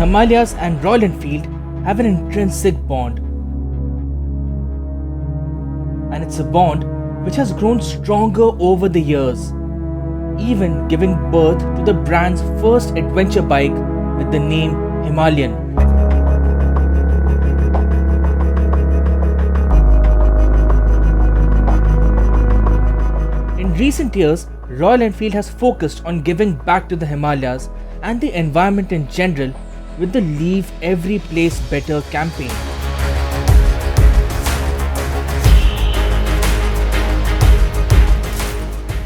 Himalayas and Royal Enfield have an intrinsic bond. And it's a bond which has grown stronger over the years, even giving birth to the brand's first adventure bike with the name Himalayan. In recent years, Royal Enfield has focused on giving back to the Himalayas and the environment in general with the Leave Every Place Better campaign.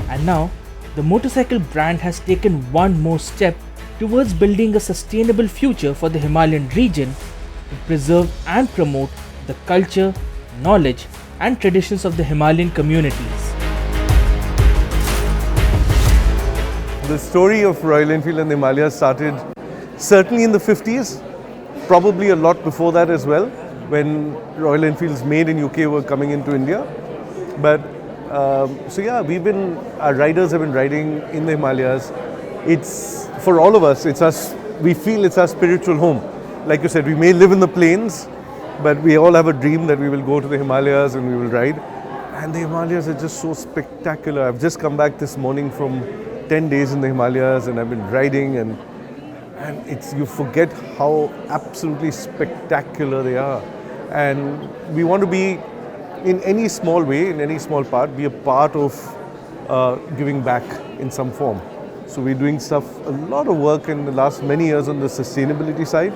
And now, the motorcycle brand has taken one more step towards building a sustainable future for the Himalayan region to preserve and promote the culture, knowledge, and traditions of the Himalayan communities. The story of Royal Enfield and the Himalayas started certainly in the 50s, probably a lot before that as well, when Royal Enfields made in UK were coming into India. But our riders have been riding in the Himalayas. It's, for all of us, we feel it's our spiritual home. Like you said, we may live in the plains, but we all have a dream that we will go to the Himalayas and we will ride. And the Himalayas are just so spectacular. I've just come back this morning from 10 days in the Himalayas and I've been riding and you forget how absolutely spectacular they are. And we want to be, in any small way, in any small part, be a part of giving back in some form. So we're doing a lot of work in the last many years on the sustainability side.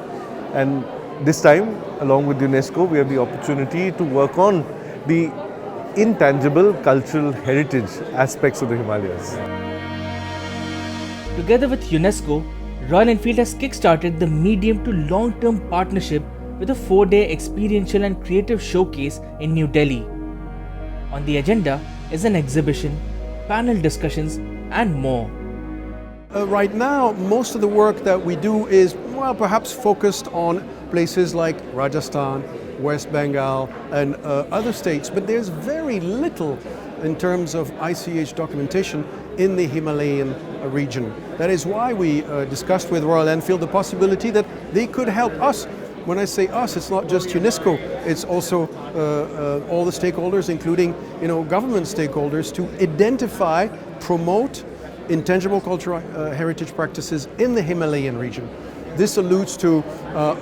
And this time, along with UNESCO, we have the opportunity to work on the intangible cultural heritage aspects of the Himalayas. Together with UNESCO, Royal Enfield has kickstarted the medium to long-term partnership with a 4-day experiential and creative showcase in New Delhi. On the agenda is an exhibition, panel discussions, and more. Right now, most of the work that we do is, perhaps focused on places like Rajasthan, West Bengal, and other states, but there's very little in terms of ICH documentation in the Himalayan region. That is why we discussed with Royal Enfield the possibility that they could help us. When I say us, it's not just UNESCO, it's also all the stakeholders, including government stakeholders, to identify, promote intangible cultural heritage practices in the Himalayan region. This alludes to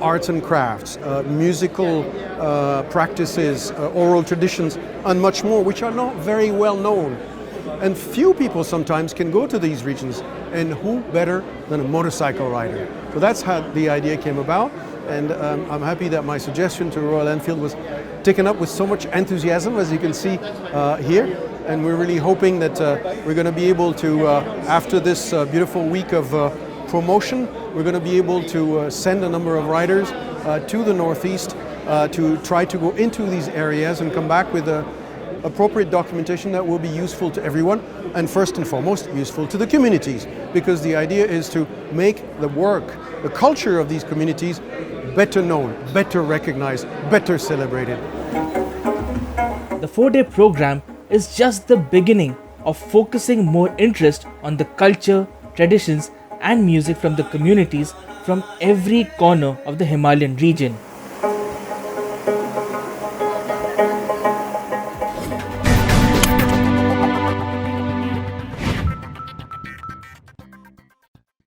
arts and crafts, musical practices, oral traditions, and much more, which are not very well known. And few people sometimes can go to these regions, and who better than a motorcycle rider? So that's how the idea came about, and I'm happy that my suggestion to Royal Enfield was taken up with so much enthusiasm, as you can see here. And we're really hoping that we're going to be able to, after this beautiful week of promotion, we're going to be able to send a number of riders to the Northeast to try to go into these areas and come back with appropriate documentation that will be useful to everyone, and first and foremost useful to the communities, because the idea is to make the work, the culture of these communities better known, better recognized, better celebrated. The 4-day program is just the beginning of focusing more interest on the culture, traditions, and music from the communities from every corner of the Himalayan region.